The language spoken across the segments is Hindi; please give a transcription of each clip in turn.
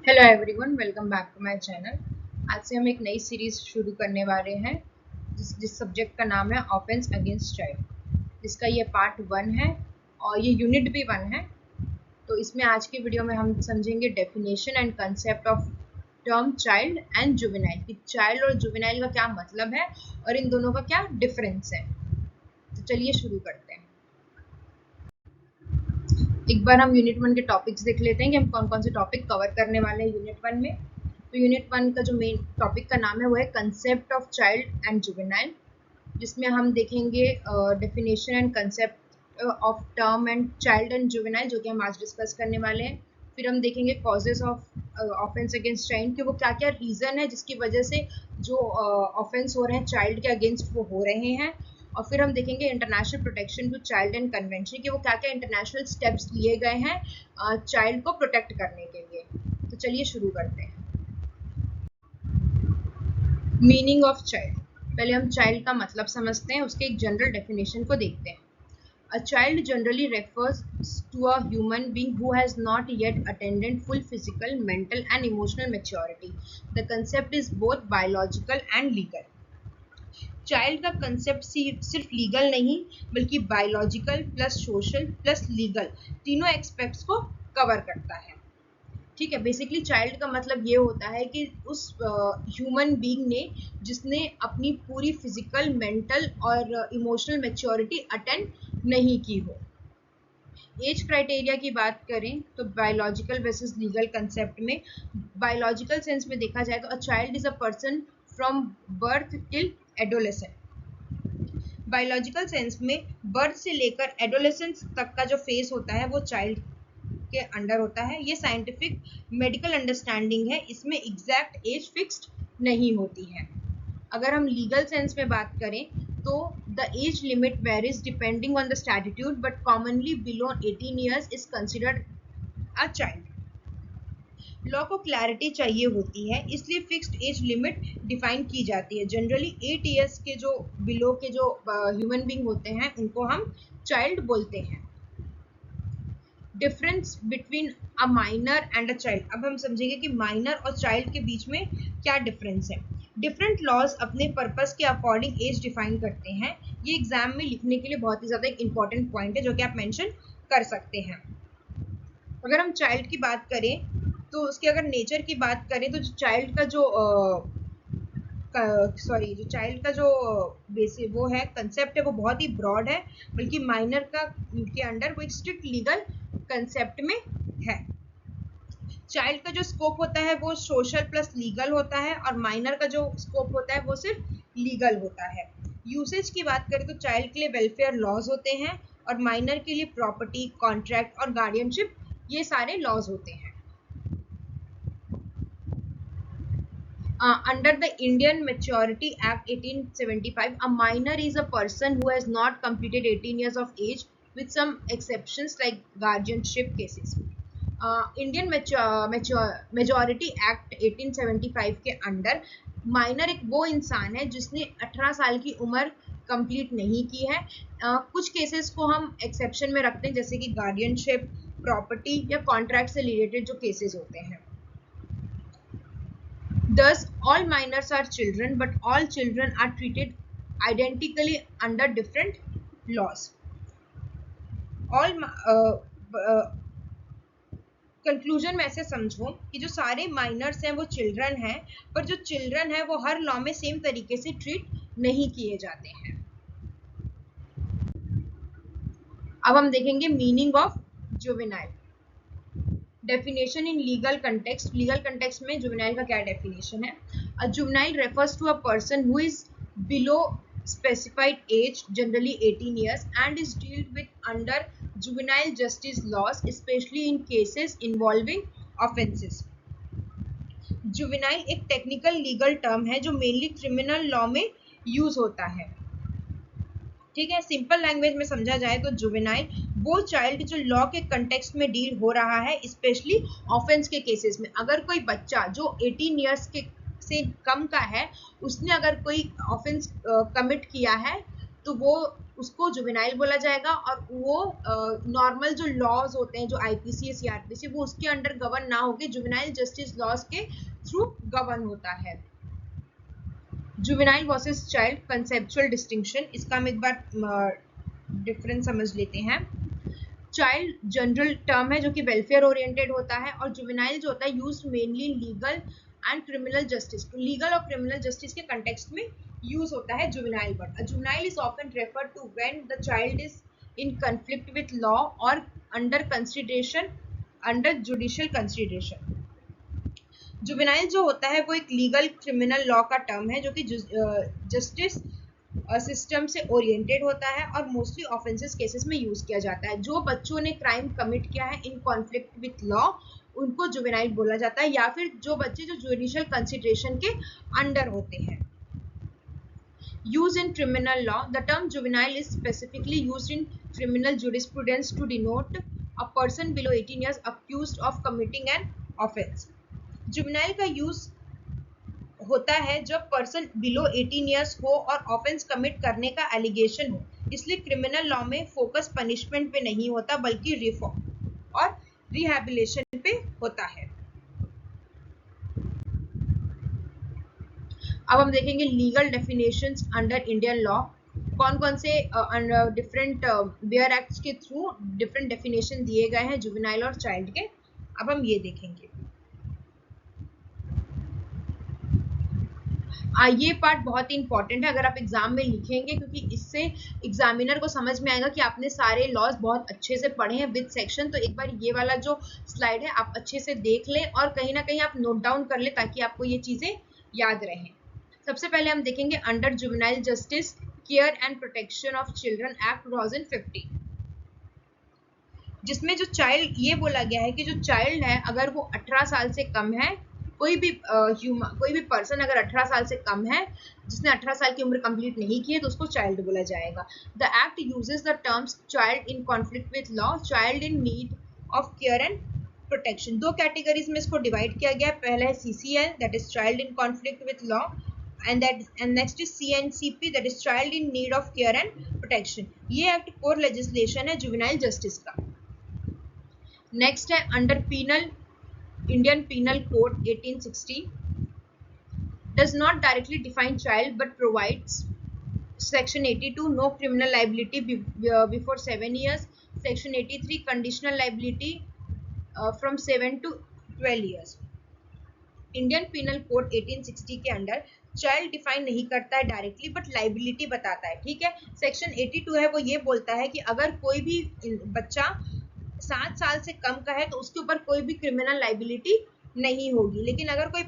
Hello everyone, welcome back to my channel. आज से हम एक नई सीरीज शुरू करने वाले हैं जिस सब्जेक्ट का नाम है ऑफेंस अगेंस्ट चाइल्ड, जिसका ये पार्ट 1 है और ये यूनिट भी 1 है। तो इसमें आज की वीडियो में हम समझेंगे definition and concept of term child and juvenile, कि चाइल्ड और जुवेनाइल का क्या मतलब है और इन दोनों का क्या डिफरेंस है। तो चलिए शुरू करते हैं। एक बार हम यूनिट 1 के टॉपिक्स देख लेते हैं कि हम कौन कौन से टॉपिक कवर करने वाले हैं यूनिट 1 में। तो यूनिट 1 का जो मेन टॉपिक का नाम है वो है concept of child and juvenile, जिसमें हम देखेंगे definition and concept of term and child and juvenile, जो कि हम आज डिस्कस करने वाले हैं। फिर हम देखेंगे causes of offence against child, कि वो क्या क्या रीज़न है जिसकी वजह से जो ऑफेंस हो रहे हैं चाइल्ड के अगेंस्ट वो हो रहे हैं। और फिर हम देखेंगे international protection to child and convention, कि वो क्या क्या इंटरनेशनल स्टेप्स लिए गए हैं चाइल्ड को प्रोटेक्ट करने के लिए। तो चलिए शुरू करते हैं। मीनिंग ऑफ चाइल्ड, पहले हम चाइल्ड का मतलब समझते हैं, उसके एक जनरल डेफिनेशन को देखते हैं। A child generally refers to a human being who has not yet attained full physical, mental and emotional maturity. The concept is both biological and legal. Child का कंसेप्ट सिर्फ लीगल नहीं बल्कि biological plus social plus legal तीनों एक्सपेक्ट्स को कवर करता है। ठीक है, बेसिकली चाइल्ड का मतलब ये होता है कि उस ह्यूमन बीइंग ने जिसने अपनी पूरी फिजिकल, मेंटल और इमोशनल मैच्योरिटी अटेंड नहीं की हो। एज क्राइटेरिया की बात करें तो बायोलॉजिकल वर्सेस लीगल कंसेप्ट में, बायोलॉजिकल सेंस में देखा जाए तो a child is a person from birth till adolescent. Biological sense में बर्थ से लेकर एडोलेसेंस तक का जो फेज होता है वो चाइल्ड के अंडर होता है। ये साइंटिफिक मेडिकल अंडरस्टैंडिंग है, इसमें एग्जैक्ट एज फिक्स्ड नहीं होती है। अगर हम लीगल सेंस में बात करें तो the age limit varies depending on the statute, but commonly below 18 years is considered a child. Law को क्लैरिटी चाहिए होती है, इसलिए फिक्स्ड एज लिमिट डिफाइन की जाती है। जनरली 8 ईयर्स के जो बिलो के जो ह्यूमन बींग होते हैं उनको हम चाइल्ड बोलते हैं। Difference between a minor and a child, अब हम समझेंगे कि माइनर और चाइल्ड के बीच में क्या डिफरेंस है। डिफरेंट लॉज अपने पर्पस के अकॉर्डिंग एज डिफाइन करते हैं। ये एग्जाम में लिखने के लिए बहुत ही ज्यादा एक इंपॉर्टेंट पॉइंट है जो कि आप मेंशन कर सकते हैं। अगर हम चाइल्ड की बात करें तो उसके अगर नेचर की बात करें तो चाइल्ड का जो जो चाइल्ड का जो बेसिक वो है कंसेप्ट है वो बहुत ही ब्रॉड है, बल्कि माइनर का के अंडर वो एक स्ट्रिक्ट लीगल कंसेप्ट में है। चाइल्ड का जो स्कोप होता है वो सोशल प्लस लीगल होता है और माइनर का जो स्कोप होता है वो सिर्फ लीगल होता है। यूसेज की बात करें तो चाइल्ड के लिए वेलफेयर लॉज होते हैं और माइनर के लिए प्रॉपर्टी, कॉन्ट्रैक्ट और गार्डियनशिप, ये सारे लॉज होते हैं। Under the Indian Maturity Act 1875, a minor is a person who has not completed 18 years of age, with some exceptions like guardianship cases. Indian majority act 1875 के अंडर माइनर एक वो इंसान है जिसने 18 साल की उम्र कंप्लीट नहीं की है। कुछ केसेस को हम एक्सेप्शन में रखते हैं, जैसे कि गार्डियनशिप, प्रॉपर्टी या कॉन्ट्रैक्ट से रिलेटेड जो केसेस होते हैं। Thus, all minors are children, but all children are treated identically under different laws. All conclusion में ऐसे समझो कि जो सारे माइनर्स हैं वो चिल्ड्रन हैं, पर जो चिल्ड्रन है वो हर लॉ में सेम तरीके से ट्रीट नहीं किए जाते हैं। अब हम देखेंगे meaning of juvenile. Definition in legal context, legal context में जुवेनाइल का क्या डेफिनेशन है। A juvenile refers to a person who is below specified age, generally 18 years, and is dealt with under juvenile justice laws, especially in cases involving offenses. Juvenile एक टेक्निकल लीगल टर्म है जो मेनली क्रिमिनल लॉ में यूज होता है। ठीक है, सिंपल लैंग्वेज में समझा जाए तो जुवेनाइल वो चाइल्ड जो लॉ के कंटेक्स्ट में डील हो रहा है, स्पेशली ऑफेंस के केसेस में। अगर कोई बच्चा जो 18 ईयर्स के से कम का है, उसने अगर कोई ऑफेंस कमिट किया है तो वो उसको जुवेनाइल बोला जाएगा, और वो नॉर्मल जो लॉज होते हैं जो आईपीसी या सीआरपीसी वो उसके अंडर गवर्न ना होके जुवेनाइल जस्टिस लॉज के थ्रू गवर्न होता है। Juvenile versus child conceptual distinction, इसका हम एक बार डिफरेंस समझ लेते हैं। चाइल्ड जनरल टर्म है जो कि वेलफेयर ओरिएंटेड होता है, और जुवेनाइल जो होता है used mainly legal and criminal justice, legal और क्रिमिनल जस्टिस के कंटेक्स्ट में यूज होता है juvenile word. A juvenile is often referred to when the child is in conflict with law और under consideration, under judicial consideration. Juvenile जो होता है वो एक लीगल क्रिमिनल लॉ का टर्म है जो कि जस्टिस सिस्टम से ओरिएंटेड होता है और मोस्टली ऑफेंसेस केसेस में यूज किया जाता है। जो बच्चों ने क्राइम कमिट किया है इन कॉन्फ्लिक्ट विथ लॉ उनको जुवेनाइल बोला जाता है, या फिर जो बच्चे जो जुडिशियल कंसिडरेशन के अंडर होते हैं। Used in criminal law, the term juvenile is specifically used in criminal jurisprudence to denote a person below 18 years accused of committing an offense. Juvenile का यूज होता है जब पर्सन बिलो 18 इयर्स हो और ऑफेंस कमिट करने का एलिगेशन हो, इसलिए क्रिमिनल लॉ में फोकस पनिशमेंट पे नहीं होता बल्कि रिफॉर्म और रिहैबिलिटेशन पे होता है। अब हम देखेंगे legal definitions under Indian law, कौन कौन से डिफरेंट बेयर एक्ट्स के थ्रू डिफरेंट डेफिनेशन दिए गए हैं जुवेनाइल और चाइल्ड के। अब हम ये देखेंगे। ये पार्ट बहुत ही इंपॉर्टेंट है अगर आप एग्जाम में लिखेंगे, क्योंकि इससे एग्जामिनर को समझ में आएगा कि आपने सारे लॉज बहुत अच्छे से पढ़े हैं विद सेक्शन। तो एक बार ये वाला जो स्लाइड है आप अच्छे से देख लें और कहीं ना कहीं आप नोट डाउन कर लें ताकि आपको ये चीजें याद रहें। सबसे पहले हम देखेंगे under juvenile justice care and protection of children act 2015, जिसमें जो चाइल्ड ये बोला गया है कि जो चाइल्ड है अगर वो 18 साल से कम है, कोई भी पर्सन अगर 18 साल से कम है, जिसने 18 साल की उम्र कंप्लीट नहीं की है तो उसको चाइल्ड बोला जाएगा। The act uses the terms child in conflict with law, child in need of care and protection. दो कैटेगरीज में इसको डिवाइड किया गया है। पहला है CCL, that is child in conflict with law, and next is CNCP, that is child in need of care and protection. ये एक्ट कोर लेजिस्लेशन है जुवेनाइल जस्टिस का। नेक्स्ट है under penal Indian penal code 1860, does not directly define child but provides section 82 no criminal liability before 7 years, section 83 conditional liability from 7 to 12 years। Indian penal code 1860 के अंडर चाइल्ड डिफाइन नहीं करता है डायरेक्टली बट लाइबिलिटी बताता है, ठीक है। सेक्शन 82 है वो ये बोलता है कि अगर कोई भी बच्चा 7 साल से कम का है तो उसके ऊपर कोई भी क्रिमिनल लाइबिलिटी नहीं होगी, लेकिन अगर कोई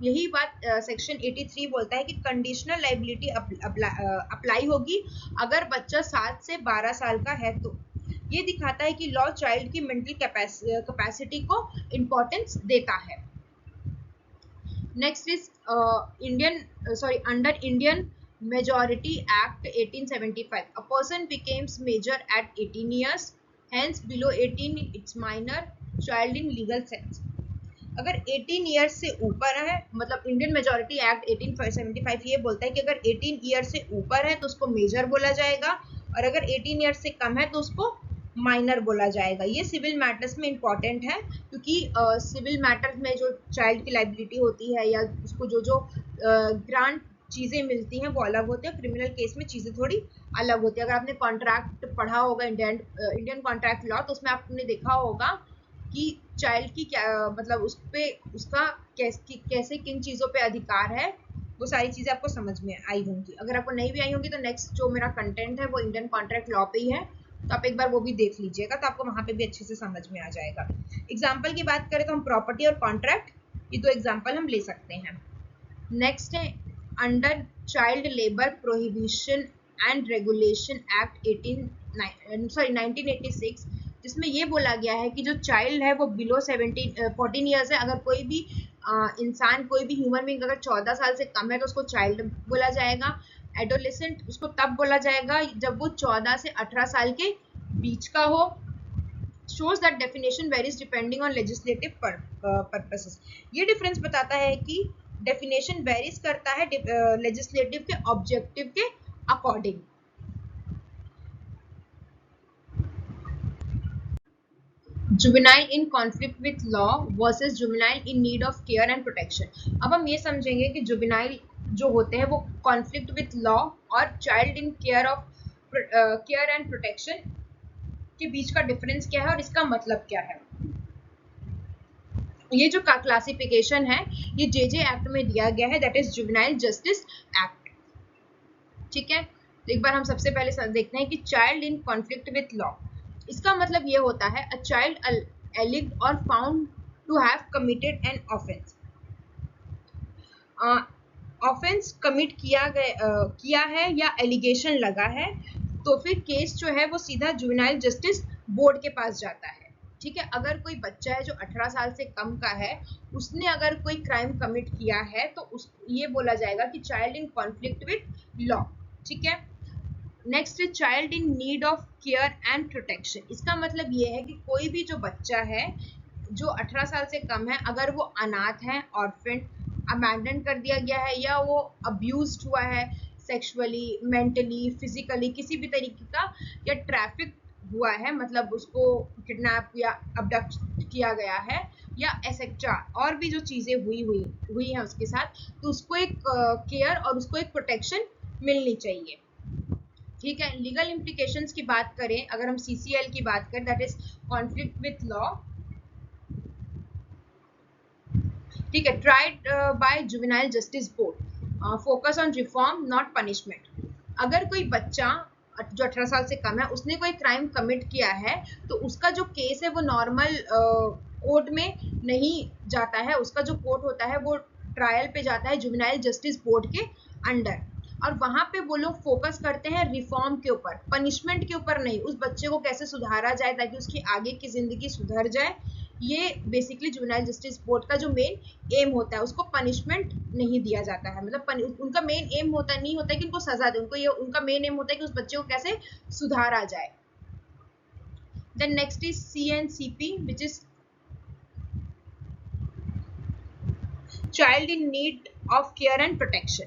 यही बात सेक्शन 83 बोलता है कि कंडीशनल लाइबिलिटी अप्लाई होगी अगर बच्चा 7 से 12 साल का है। तो ये दिखाता है कि लॉ चाइल्ड की मेंटल कैपेसिटी को इम्पोर्टेंस देता है। Next is under Indian Majority Act 1875, a person becomes major at 18 years, hence below 18 it's minor, child in legal sense। अगर 18 ईयर्स से ऊपर है, मतलब इंडियन मेजोरिटी एक्ट 1875 ये बोलता है कि अगर 18 ईयर से ऊपर है तो उसको मेजर बोला जाएगा, और अगर 18 ईयर्स से कम है तो उसको माइनर बोला जाएगा। ये सिविल मैटर्स में इंपॉर्टेंट है क्योंकि सिविल मैटर्स में जो चाइल्ड की लाइबिलिटी होती है या उसको जो ग्रांट चीजें मिलती हैं वो अलग होते हैं, क्रिमिनल केस में चीजें थोड़ी अलग होती है। अगर आपने कॉन्ट्रैक्ट पढ़ा होगा इंडियन कॉन्ट्रैक्ट लॉ तो उसमें आपने देखा होगा कि चाइल्ड की क्या मतलब उस पे उसका कैसे किन चीजों पे अधिकार है, वो सारी चीजें आपको समझ में आई होंगी। अगर आपको नहीं भी आई होंगी तो नेक्स्ट जो मेरा कंटेंट है वो इंडियन कॉन्ट्रैक्ट लॉ पे ही है, तो आप एक बार वो भी देख लीजिएगा तो आपको वहां पे भी अच्छे से समझ में आ जाएगा। एग्जाम्पल की बात करें तो हम प्रॉपर्टी और कॉन्ट्रैक्ट, ये दो एग्जाम्पल हम ले सकते हैं। नेक्स्ट है under child labour prohibition and regulation act 1986, जिसमें ये बोला गया है कि जो चाइल्ड है वो बिलो 14 ईयर्स है। अगर कोई भी इंसान कोई भी ह्यूमन बीइंग अगर 14 साल से कम है तो उसको चाइल्ड बोला जाएगा। एडोलेसेंट उसको तब बोला जाएगा जब वो 14 से 18 साल के बीच का हो। shows that definition varies depending on legislative purposes। ये डिफरेंस बताता है कि डेफिनेशन वेरीज करता है लेजिस्लेटिव के ऑब्जेक्टिव के according. Juvenile in conflict with law versus juvenile in need of care and protection. अब हम ये समझेंगे कि जुवेनाइल जो होते हैं वो कॉन्फ्लिक्ट विथ लॉ और child in care and protection के बीच का डिफरेंस क्या है और इसका मतलब क्या है। ये जो क्लासिफिकेशन है ये जेजे एक्ट में दिया गया है, that is juvenile justice act. ठीक है, तो एक बार हम सबसे पहले देखते हैं कि child in conflict with law, इसका मतलब ये होता है a child alleged or found to have committed an offense। Offence commit किया है या एलिगेशन लगा है तो फिर केस जो है वो सीधा जुवेनाइल जस्टिस बोर्ड के पास जाता है। ठीक है, अगर कोई बच्चा है जो 18 साल से कम का है, उसने अगर कोई क्राइम कमिट किया है तो ये बोला जाएगा कि child in conflict with law. ठीक है, नेक्स्ट है child in need of care and protection. इसका मतलब ये है कि कोई भी जो बच्चा है जो 18 साल से कम है, अगर वो अनाथ है, ऑर्फन, अबैंडन कर दिया गया है या वो अब्यूज्ड हुआ है सेक्सुअली, मेंटली, फिजिकली किसी भी तरीके का, या ट्रैफिक हुआ है मतलब उसको किडनैप या अबडक्ट किया गया है या एसेट्रा और भी जो चीज़ें हुई हैं उसके साथ, तो उसको एक केयर और उसको एक प्रोटेक्शन मिलनी चाहिए। ठीक है, लीगल इम्प्लीकेशंस की बात करें, अगर हम सीसीएल की बात करें, that is conflict with law. ठीक है, tried bye juvenile justice board, focus on reform not punishment. अगर कोई बच्चा जो 18 साल से कम है उसने कोई क्राइम कमिट किया है तो उसका जो केस है वो नॉर्मल कोर्ट में नहीं जाता है, उसका जो कोर्ट होता है वो ट्रायल पे जाता है जुवेनाइल जस्टिस बोर्ड के अंडर, और वहां पे वो लोग फोकस करते हैं रिफॉर्म के ऊपर, पनिशमेंट के ऊपर नहीं, उस बच्चे को कैसे सुधारा जाए ताकि उसकी आगे की जिंदगी सुधर जाए। ये बेसिकली जुवेनाइल जस्टिस बोर्ड का जो मेन एम होता है, उसको पनिशमेंट नहीं दिया जाता है, मतलब उनका मेन एम होता नहीं होता है कि उनको सजा दे, उनको ये उनका मेन एम होता है कि उस बच्चे को कैसे सुधारा जाए। Then next is CNCP which is child in need of care and protection,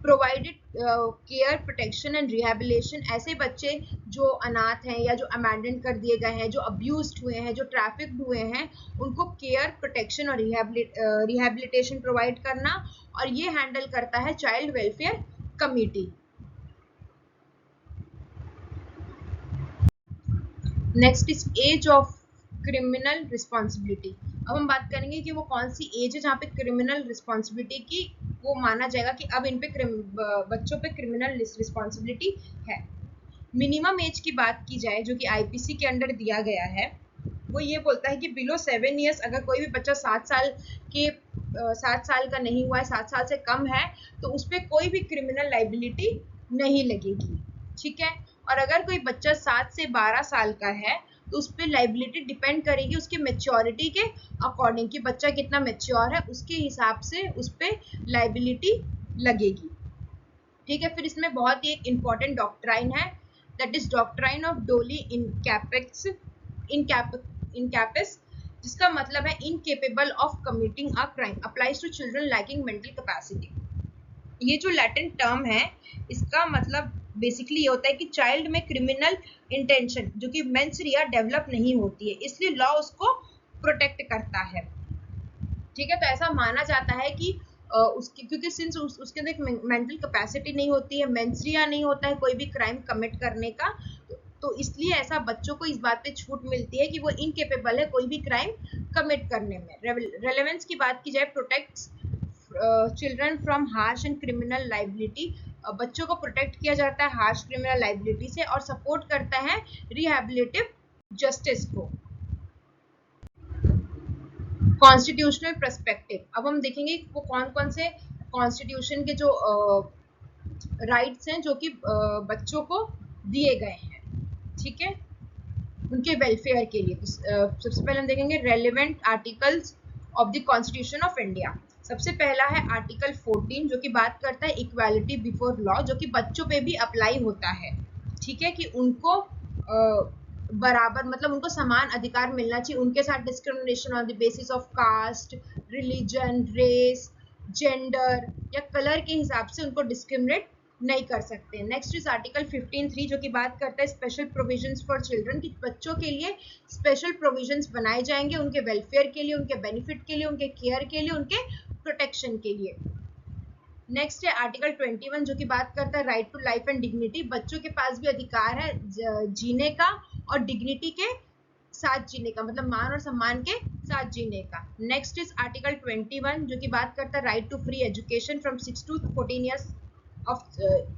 provided care, protection and rehabilitation. ऐसे बच्चे जो अनाथ हैं या जो अबैंडन कर दिए गए हैं, जो अब्यूज्ड हुए हैं, जो ट्रैफिक्ड हुए हैं, उनको केयर, प्रोटेक्शन और रिहेबिलिटेशन प्रोवाइड करना, और ये हैंडल करता है child welfare committee. Next is age of criminal responsibility. अब हम बात करेंगे कि वो कौन सी एज है जहाँ पे क्रिमिनल रिस्पॉन्सिबिलिटी की वो माना जाएगा कि अब इन पे बच्चों पे क्रिमिनल रिस्पॉन्सिबिलिटी है। मिनिमम एज की बात की जाए जो कि आईपीसी के अंडर दिया गया है, वो ये बोलता है कि बिलो 7 ईयर्स, अगर कोई भी बच्चा 7 साल का नहीं हुआ है, 7 साल से कम है, तो उस पर कोई भी क्रिमिनल लाइबिलिटी नहीं लगेगी। ठीक है, और अगर कोई बच्चा 7 से 12 साल का है तो उस पर लाइबिलिटी डिपेंड करेगी उसके मेच्योरिटी के अकॉर्डिंग, कि बच्चा कितना मेच्योर है उसके हिसाब से उस पर लाइबिलिटी लगेगी। ठीक है, फिर इसमें बहुत ही एक इम्पॉर्टेंट डॉक्ट्राइन है, that is doctrine of doli incapax, जिसका मतलब है incapable of committing a crime, applies to children lacking mental capacity. ये जो लैटिन टर्म है इसका मतलब बेसिकली ये होता है कि चाइल्ड में क्रिमिनल इंटेंशन जो कि मेंस या डेवलप नहीं होती है, इसलिए लॉ उसको प्रोटेक्ट करता है। ठीक है, तो ऐसा माना जाता है कि उसकी, क्योंकि सिंस उसके अंदर एक मेंटल कैपेसिटी नहीं होती है, मेंस्ट्रिया नहीं होता है कोई भी क्राइम कमिट करने का, तो इसलिए ऐसा बच्चों को इस बात पे छूट मिलती है कि वो इनकेपेबल है कोई भी क्राइम कमिट करने में। रेलेवेंस की बात की जाए, protects children from harsh and criminal liability, बच्चों को प्रोटेक्ट किया जाता है हार्श क्रिमिनल लाइबिलिटी से, और सपोर्ट करता है रिहैबिलिटेटिव जस्टिस को। कॉन्स्टिट्यूशनल पर्सपेक्टिव, अब हम देखेंगे वो कौन कौन से कॉन्स्टिट्यूशन के जो राइट्स हैं जो कि बच्चों को दिए गए हैं, ठीक है, उनके वेलफेयर के लिए। सबसे पहले हम देखेंगे relevant articles of the constitution of India. सबसे पहला है आर्टिकल 14 जो कि बात करता है इक्वालिटी बिफोर लॉ, जो कि बच्चों पे भी अप्लाई होता है। ठीक है, कि उनको बराबर, मतलब उनको समान अधिकार मिलना चाहिए, उनके साथ discrimination on the basis of caste, religion, race, gender या कलर के हिसाब से उनको डिस्क्रिमिनेट नहीं कर सकते। नेक्स्ट इज आर्टिकल 15(3) जो कि बात करता है स्पेशल प्रोविजंस फॉर चिल्ड्रन, कि बच्चों के लिए स्पेशल प्रोविजंस बनाए जाएंगे, उनके वेलफेयर के लिए, उनके बेनिफिट के लिए, उनके केयर के लिए, उनके प्रोटेक्शन के लिए। नेक्स्ट है आर्टिकल 21 जो कि बात करता है right to life and dignity, बच्चों के पास भी अधिकार है जीने का और डिग्निटी के साथ जीने का, मतलब मान और सम्मान के साथ जीने का। नेक्स्ट इज आर्टिकल 21 जो कि बात करता है right to free education from 6 to 14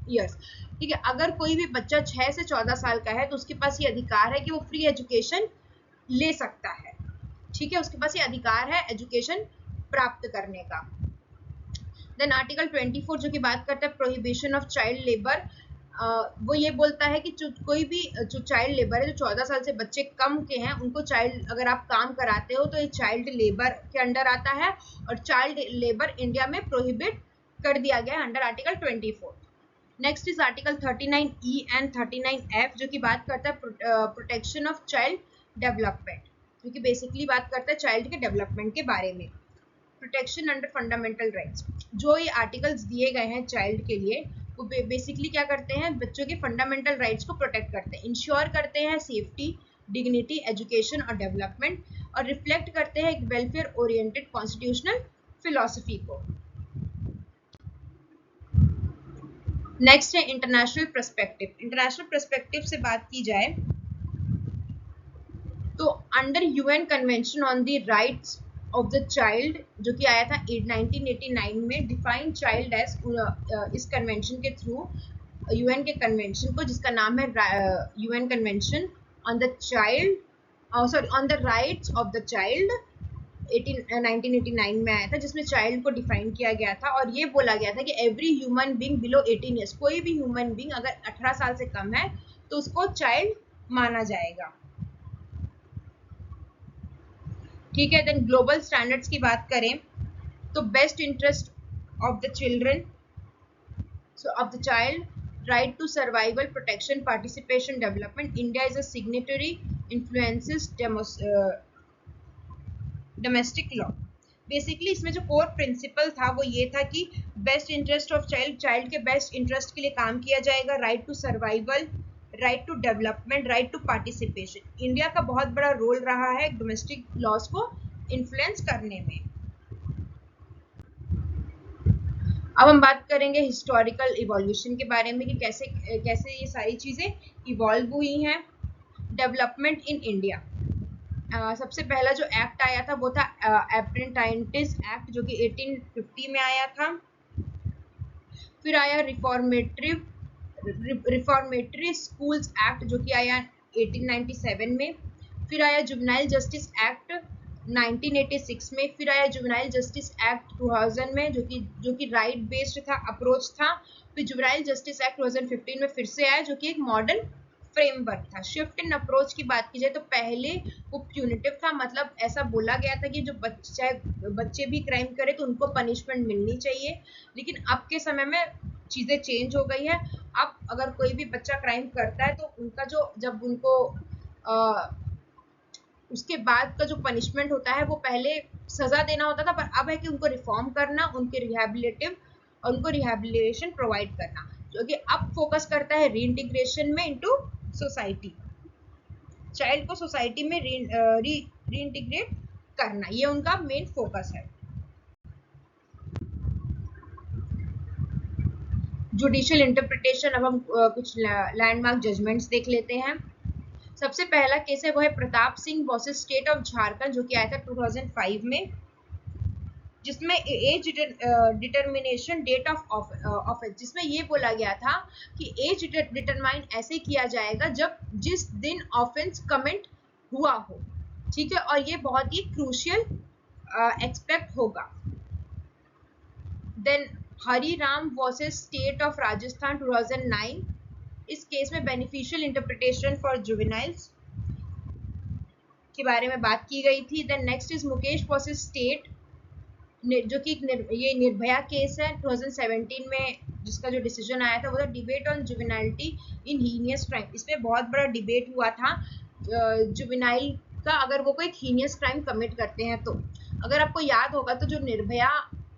years. ठीक है, अगर कोई भी बच्चा 6 से 14 साल का है तो उसके पास ये अधिकार है कि वो फ्री एजुकेशन ले सकता है। ठीक है, उसके पास ये अधिकार है एजुकेशन प्राप्त करने का। देन आर्टिकल 24 जो कि बात करता है प्रोहिबिशन ऑफ चाइल्ड लेबर, वो ये बोलता है कि कोई भी जो चाइल्ड लेबर है, जो 14 साल से बच्चे कम के हैं, उनको चाइल्ड अगर आप काम कराते हो तो ये चाइल्ड लेबर के अंडर आता है, और चाइल्ड लेबर इंडिया में प्रोहिबिट कर दिया गया है under article 24। Next is article 39E and 39F जो कि बात करता है प्रोटेक्शन ऑफ चाइल्ड डेवलपमेंट, जो कि बेसिकली बात करता है चाइल्ड के डेवलपमेंट के बारे में। प्रोटेक्शन अंडर फंडामेंटल राइट्स, जो ये आर्टिकल्स दिए गए हैं चाइल्ड के लिए, वो बेसिकली क्या करते हैं, बच्चों के फंडामेंटल राइट्स को प्रोटेक्ट करते हैं, इंश्योर करते हैं सेफ्टी, डिग्निटी, एजुकेशन और डेवलपमेंट, और रिफ्लेक्ट करते हैं एक वेलफेयर ओरिएंटेड कॉन्स्टिट्यूशनल फिलॉसफी को। नेक्स्ट है इंटरनेशनल पर्सपेक्टिव। इंटरनेशनल पर्सपेक्टिव से बात की जाए तो under UN convention on the rights of the child जो कि आया था 1989 में, डिफाइन चाइल्ड एज, इस कन्वेंशन के थ्रू यूएन के कन्वेंशन को जिसका नाम है UN convention on the child, sorry on the rights of the child 1989 में आया था, जिसमें चाइल्ड को डिफाइन किया गया था, और ये बोला गया था कि every human being below 18 years, कोई भी ह्यूमन बीइंग अगर 18 साल से कम है तो उसको चाइल्ड माना जाएगा। ठीक है, देन ग्लोबल स्टैंडर्ड्स की बात करें तो best interest of the children, so of the child, right to survival, protection, participation, development, India is a signatory, influences domestic law. Basically इसमें जो कोर प्रिंसिपल था वो ये था कि best interest of child, child के बेस्ट इंटरेस्ट के लिए काम किया जाएगा, right to survival, right to development, right to participation. India का बहुत बड़ा रोल रहा है डोमेस्टिक लॉज को इन्फ्लुएंस करने में। अब हम बात करेंगे हिस्टोरिकल इवोल्यूशन के बारे में कि कैसे कैसे ये सारी चीजें इवॉल्व हुई हैं। डेवलपमेंट इन इंडिया, सबसे पहला जो एक्ट आया था वो था अप्रेंटाइटिस एक्ट जो कि 1850 में आया था। फिर आया रिफॉर्मेटरी स्कूल्स एक्ट जो कि आया 1897 में। फिर आया जुवेनाइल जस्टिस एक्ट 1986 में। फिर आया जुवेनाइल जस्टिस एक्ट 2000 में जो कि राइट बेस्ड था, अप्रोच था। फिर जुवेनाइल जस्टिस एक्ट 2015 में फिर से आया जो कि एक मॉडर्न फ्रेमवर्क था। शिफ्ट इन अप्रोच की बात की जाए तो पहले वो प्यूनिटिव था, मतलब ऐसा बोला गया था कि जो बच्चे भी क्राइम करे तो उनको पनिशमेंट मिलनी चाहिए, लेकिन अब के समय में चीज़ें चेंज हो गई है। अब अगर कोई भी बच्चा क्राइम करता है तो उनका जो जब उनको उसके बाद का जो पनिशमेंट होता है वो पहले सजा देना होता था, पर अब है कि उनको रिफॉर्म करना, उनके रिहैबिलिटेटिव और उनको रिहैबिलिटेशन प्रोवाइड करना, जो कि अब फोकस करता है रीइंटीग्रेशन में इनटू सोसाइटी, चाइल्ड को सोसाइटी में रीइंटीग्रेट करना, ये उनका मेन फोकस है। जुडिशियल इंटरप्रिटेशन, अब हम कुछ लैंडमार्क जजमेंट्स देख लेते हैं। सबसे पहला केस है वो है Pratap Singh versus state of Jharkhand जो कि आया था 2005 में, जिसमें age determination date of offence, जिसमें ये बोला गया था कि एज डिटरमाइन ऐसे किया जाएगा जब जिस दिन ऑफेंस कमिट हुआ हो। ठीक है, और ये बहुत ही क्रूशियल एक्सपेक्ट होगा। Then Hariram versus state of Rajasthan 2009, इस केस में बेनिफिशियल इंटरप्रिटेशन फॉर जुवेनाइल्स के बारे में बात की गई थी। Then next is Mukesh versus state जो कि ये निर्भया केस है 2017 में, जिसका जो डिसीजन आया था वो था debate on juvenility in heinous crime. इसमें बहुत बड़ा डिबेट हुआ था जुवेनाइल का, अगर वो कोई हीनियस क्राइम कमिट करते हैं तो। अगर आपको याद होगा तो जो निर्भया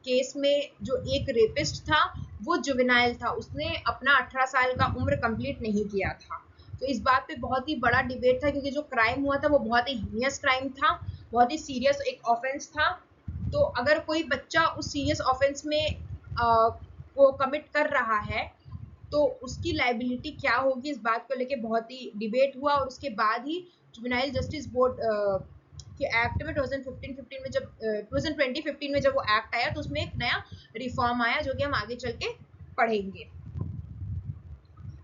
केस में जो एक रेपिस्ट था वो जुवेनाइल था, उसने अपना 18 साल का उम्र कंप्लीट नहीं किया था। तो इस बात पे बहुत ही बड़ा डिबेट था, क्योंकि जो क्राइम हुआ था वो बहुत ही हीनियस क्राइम था, बहुत ही सीरियस एक ऑफेंस था। तो अगर कोई बच्चा उस सीरियस ऑफेंस में वो कमिट कर रहा है तो उसकी लाइबिलिटी क्या होगी, इस बात को लेके बहुत ही डिबेट हुआ। और उसके बाद ही जुवेनाइल जस्टिस बोर्ड के एक्ट में 2015 में जब 2015 में जब वो एक्ट आया तो उसमें एक नया रिफॉर्म आया, जो कि हम आगे चल के पढ़ेंगे।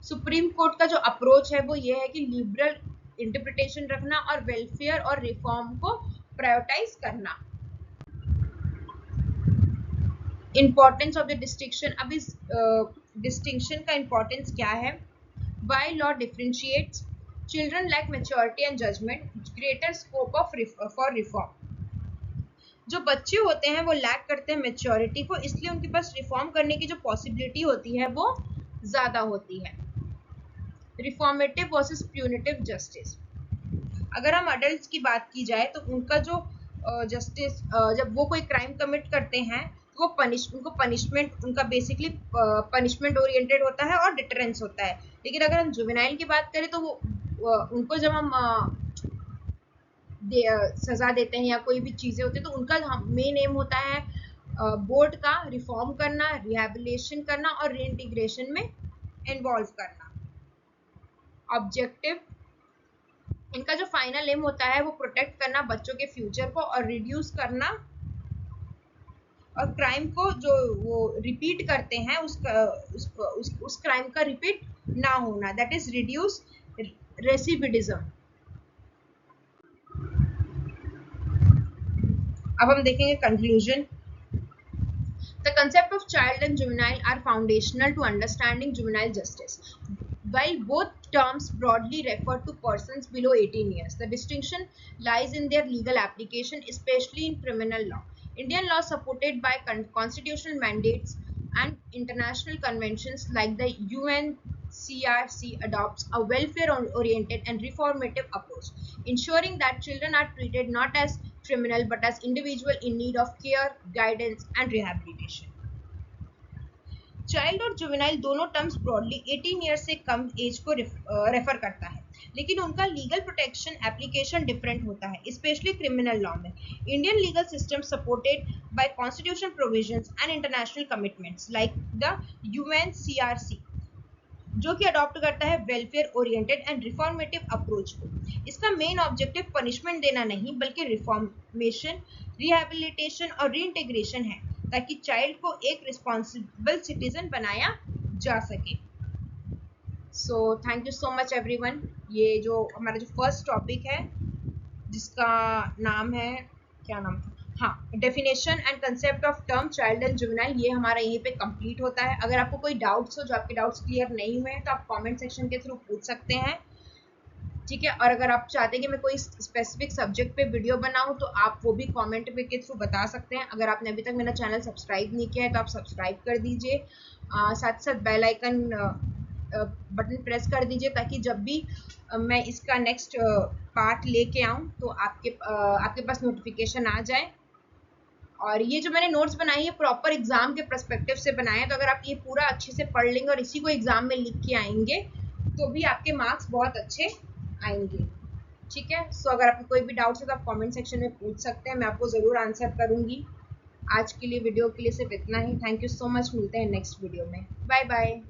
सुप्रीम कोर्ट का जो अप्रोच है वो ये है कि लिबरल इंटरप्रिटेशन रखना और वेलफेयर और रिफॉर्म को प्रायोरिटाइज करना। इंपॉर्टेंस ऑफ द डिस्टिंक्शन, अब इस डिस्टिंक्शन का इंपॉर्टेंस क्या है। Why law differentiates children lack maturity and judgement, greater scope of for reform. जो बच्चे होते हैं वो लैक करते हैं मैच्योरिटी को, इसलिए उनके पास रिफॉर्म करने की जो पॉसिबिलिटी होती है वो ज्यादा होती है। रिफॉर्मेटिव वर्सेस प्यूनिटिव जस्टिस, अगर हम अडल्ट की बात की जाए तो उनका जो जस्टिस जब वो कोई क्राइम कमिट करते हैं तो वो उनको पनिशमेंट, उनका बेसिकली पनिशमेंट ओरिएंटेड होता है और डिटरेंस होता है। लेकिन अगर हम जुवेनाइल की बात करें तो वो उनको जब हम सजा देते हैं या कोई भी चीजें होती है तो उनका मेन एम होता है बोर्ड का रिफॉर्म करना, रिहेबिलिटेशन करना और रीइंटीग्रेशन में इन्वॉल्व करना। ऑब्जेक्टिव, इनका जो फाइनल एम होता है वो प्रोटेक्ट करना बच्चों के फ्यूचर को और रिड्यूस करना, और क्राइम को जो वो रिपीट करते हैं उस क्राइम का रिपीट ना होना, दैट इज रिड्यूस रेसिडिविज्म। अब हम देखेंगे conclusion. The concept of child and juvenile are foundational to understanding juvenile justice. While both terms broadly refer to persons below 18 years, the distinction lies in their legal application, especially in criminal law. Indian law, supported by constitutional mandates and international conventions like the UNCRC, adopts a welfare-oriented and reformative approach, ensuring that children are treated not as criminal but as individual in need of care, guidance and rehabilitation. Child और जुवेनाइल दोनों टर्म्स ब्रॉडली 18 ईयर्स से कम एज को रेफर करता है, लेकिन उनका लीगल प्रोटेक्शन एप्लीकेशन डिफरेंट होता है, स्पेशली क्रिमिनल लॉ में। Indian legal system supported by constitutional provisions and international commitments like the UNCRC, जो कि अडॉप्ट करता है welfare oriented and reformative approach को। इसका मेन ऑब्जेक्टिव पनिशमेंट देना नहीं बल्कि रिफॉर्मेशन, रिहेबिलिटेशन और रीइंटीग्रेशन है, ताकि चाइल्ड को एक रिस्पॉन्सिबल सिटीजन बनाया जा सके। So thank you so much everyone. ये जो हमारा जो फर्स्ट टॉपिक है जिसका नाम है, क्या नाम था, हाँ, definition and concept of term child and juvenile, ये हमारा यहीं पे कंप्लीट होता है। अगर आपको कोई डाउट्स हो, जो आपके डाउट्स क्लियर नहीं हुए हैं, तो आप कमेंट सेक्शन के थ्रू पूछ सकते हैं, ठीक है। और अगर आप चाहते हैं कि मैं कोई स्पेसिफिक सब्जेक्ट पे वीडियो बनाऊं तो आप वो भी कमेंट पे के थ्रू बता सकते हैं। अगर आपने अभी तक मेरा चैनल सब्सक्राइब नहीं किया है तो आप सब्सक्राइब कर दीजिए, साथ साथ बेल आइकन बटन प्रेस कर दीजिए, ताकि जब भी मैं इसका नेक्स्ट पार्ट लेके आऊँ तो आपके पास नोटिफिकेशन आ जाए। और ये जो मैंने नोट्स बनाई है प्रॉपर एग्जाम के पर्सपेक्टिव से बनाए हैं, तो अगर आप ये पूरा अच्छे से पढ़ लेंगे और इसी को एग्जाम में लिख के आएंगे तो भी आपके मार्क्स बहुत अच्छे आएंगे, ठीक है। सो अगर आपको कोई भी डाउट्स है तो आप कमेंट सेक्शन में पूछ सकते हैं, मैं आपको ज़रूर आंसर करूंगी। आज के लिए वीडियो के लिए सिर्फ इतना ही। थैंक यू सो मच, मिलते हैं नेक्स्ट वीडियो में। Bye bye.